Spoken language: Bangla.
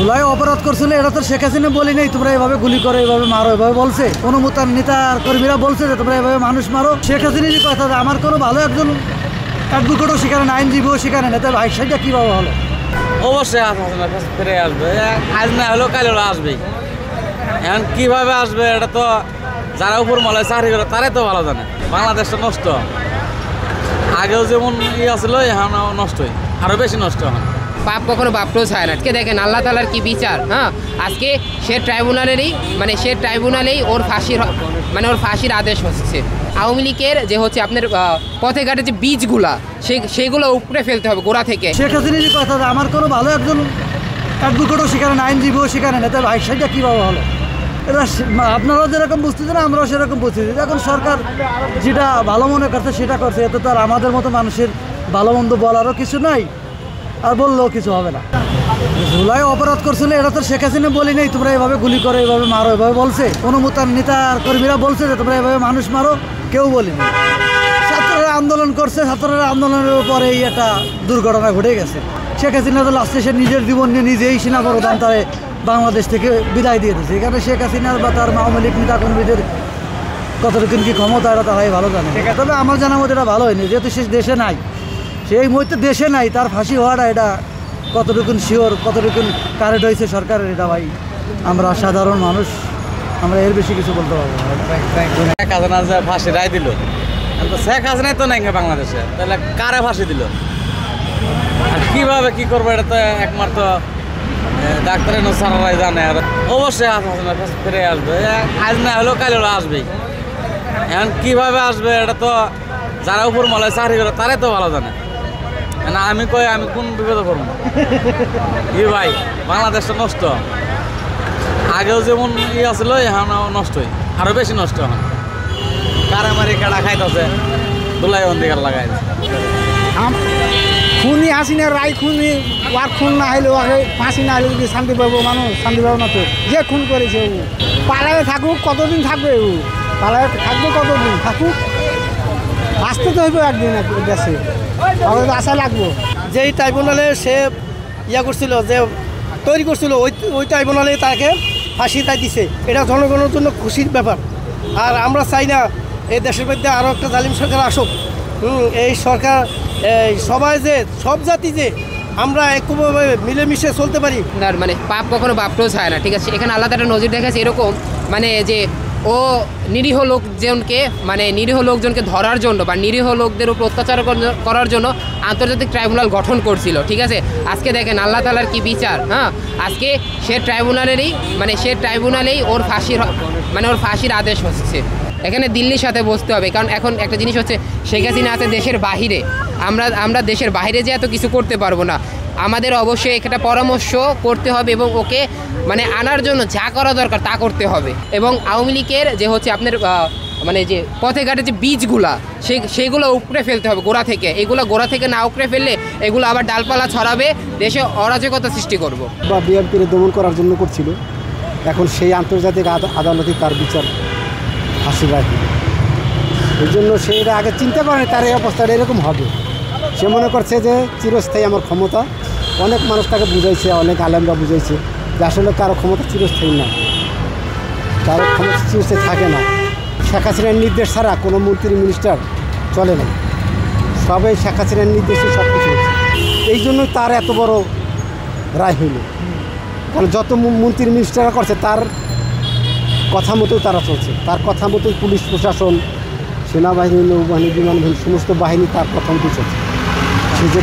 জুলাই অপরাধ করছিল, এটা তো শেখ হাসিনা বলি নেই তোমরা এভাবে গুলি করো, এভাবে মারো, এভাবে বলছে। কোনো মোতার নেতা কর্মীরা বলছে যে তোমরা এভাবে মানুষ মারো। শেখ হাসিনারই কথা, আমার কোনো ভালো একজন অ্যাডভোকেটও সেখানে, আইনজীবীও সেখানে নেই, তাহলে ভাইসাইটা কীভাবে হলো? অবশ্যই হাসিনার কাছে ফিরে আসবে, আজ না হলেও কাল হলো আসবেই। এখন কীভাবে আসবে এটা তো যারা উপর মলায় চাকরি করে তারাই তো ভালো জানে। বাংলাদেশটা নষ্ট, আগেও যেমন আসলো এখন নষ্টই, আরও বেশি নষ্ট হয়। পাপ কখনো বাপটাও চায় না। আজকে দেখেন আল্লাহ তাআলার কি বিচার। হ্যাঁ, আজকে সে ট্রাইব্যুনালেই ওর ফাঁসির আদেশ হচ্ছে। আওয়ামী লীগের যে হচ্ছে আপনার পথে ঘাটে যে বীজগুলা সেগুলো উপড়ে ফেলতে হবে গোড়া থেকে। শেখ হাসিনারই কথা, আমার কোনো ভালো একজন অ্যাডভোকেটও সেখানে, আইনজীবীও সেখানে নেই, তাহলে ভাইসাইটা কীভাবে হলো? এটা আপনারাও যেরকম বুঝতেছেন আমরাও সেরকম বুঝতেছি। এখন সরকার যেটা ভালো মনে করছে সেটা করছে, এতে তো আর আমাদের মতো মানুষের ভালো মন্দ বলারও কিছু নাই, আর বললেও কিছু হবে না। জুলাই অপরাধ করছিল, এটা তো শেখ হাসিনা বলি নেই তোমরা এভাবে গুলি করো, এভাবে মারো, এভাবে বলছে। কোনো মোতার নেতা কর্মীরা বলছে যে তোমরা এভাবে মানুষ মারো, কেউ বলিনি। ছাত্ররা আন্দোলন করছে, ছাত্ররা আন্দোলনের পরে একটা দুর্ঘটনা ঘটে গেছে। শেখ হাসিনা তো লাস্টে সে নিজের জীবন নিয়ে নিজেই সেনাপ্রধান তারে বাংলাদেশ থেকে বিদায় দিয়ে দিয়েছে। এখানে শেখ হাসিনার বা তার আওয়ামী লীগ নেতা কর্মীদের কতটুকু কি ক্ষমতা এটা তারাই ভালো জানে। তবে আমার জানার মধ্যে এটা ভালো হয়নি, যেহেতু সে দেশে নাই, সেই মুহূর্তে দেশে নাই, তার ফাঁসি হওয়াটা এটা কতটুকুন শিওর, কতটুকুন কারেক্ট হয়েছে সরকারের, এটা ভাই আমরা সাধারণ মানুষ আমরা এর বেশি কিছু বলতে পারবো না। শেখ হাসিনা যে ফাঁসি রায় দিল, কিন্তু শেখ হাসিনাই তো নাই বাংলাদেশে, তাহলে কারে ফাঁসি দিল আর কীভাবে কী করবো এটা তো একমাত্র ডাক্তারের সারারাই জানে। আর অবশ্যই হাসিনার কাছে ফিরে আসবে, আজ না হলেও কাল হলো আসবেই। এখন কীভাবে আসবে এটা তো যারা উপর মলায় চাকরি করে তারাই তো ভালো জানে। না আমি কোন বিপদে করবো কি ভাই? বাংলাদেশটা নষ্ট, আগেও যেমন আসলো এখন নষ্টই, আরও বেশি নষ্ট হয়। কারামারি কাটা খাইতেছে, দুলাই অন্ধিকার লাগাই খুনি হাসিনার রায়, খুনি আর খুন না হইলে ওকে ফাঁসি না হলে যদি শান্তি পাবো মানুষ, শান্তি পাবো না তো। যে খুন করেছে ও পালায়ে থাকুক, কতদিন থাকবে ও? পালায়ে থাকবে কতদিন? থাকুক, আসতে তো হইবে একদিন দেশে, আমাদের আশা লাগবো। যেই ট্রাইব্যুনালে সে করছিল, যে তৈরি করছিল, ওই ট্রাইব্যুনালে তাকে ফাঁসি তাই দিছে। এটা জনগণের জন্য খুশির ব্যাপার। আর আমরা চাই না এই দেশের মধ্যে আরও একটা জালিম সরকার আসুক। এই সরকার সবাই যে সব জাতি যে আমরা একভাবে মিলেমিশে চলতে পারি। মানে পাপ কখনো বাপটাও চায় না, ঠিক আছে। এখানে আল্লাহ তাআলা নজির দেখেছে এরকম, মানে যে ও নিরীহ লোকজনকে ধরার জন্য বা নিরীহ লোকদের উপর অত্যাচার করার জন্য আন্তর্জাতিক ট্রাইব্যুনাল গঠন করছিল, ঠিক আছে। আজকে দেখেন আল্লাহ তাআলার কি বিচার। হ্যাঁ, আজকে সে ট্রাইব্যুনালেই ওর ফাঁসির আদেশ হচ্ছে। এখানে দিল্লির সাথে বসতে হবে, কারণ এখন একটা জিনিস হচ্ছে শেখ হাসিনা আছে দেশের বাহিরে, আমরা দেশের বাইরে যে এত কিছু করতে পারবো না। আমাদের অবশ্যই একটা পরামর্শ করতে হবে এবং ওকে আনার জন্য যা করা দরকার তা করতে হবে। এবং আওয়ামী লীগের যে হচ্ছে আপনার যে পথে ঘাটে যে বীজগুলা সেগুলো উপড়ে ফেলতে হবে গোড়া থেকে। এগুলো গোড়া থেকে না উপড়ে ফেললে এগুলো আবার ডালপালা ছড়াবে, দেশে অরাজকতা সৃষ্টি করব। বা বিএনপির দমন করার জন্য করছিল, এখন সেই আন্তর্জাতিক আদালতে তার বিচার ফাঁসি রায় দিল। এই জন্য সে এটা আগে চিনতে পারেনি তার এই অবস্থাটা এরকম হবে। সে মনে করছে যে চিরস্থায়ী আমার ক্ষমতা। অনেক মানুষ তাকে বুঝাইছে, অনেক আলেমরা বুঝাইছে যে আসলে কারো ক্ষমতা চিরস্থায়ী না, কারো ক্ষমতা চিরস্থায়ী থাকে না। শেখ হাসিনার নির্দেশ ছাড়া কোনো মন্ত্রী মিনিস্টার চলে না, সবাই শেখ হাসিনার নির্দেশে সব কিছু হচ্ছে। এই জন্যই তার এত বড় রায় হইল, কারণ যত মন্ত্রী মিনিস্টাররা করছে তার কথা মতোই তারা চলছে, তার কথা মতোই পুলিশ প্রশাসন, সেনাবাহিনী, নৌবাহিনী, বিমান বাহিনী সমস্ত বাহিনী তার কথা মতোই চলছে। সে যে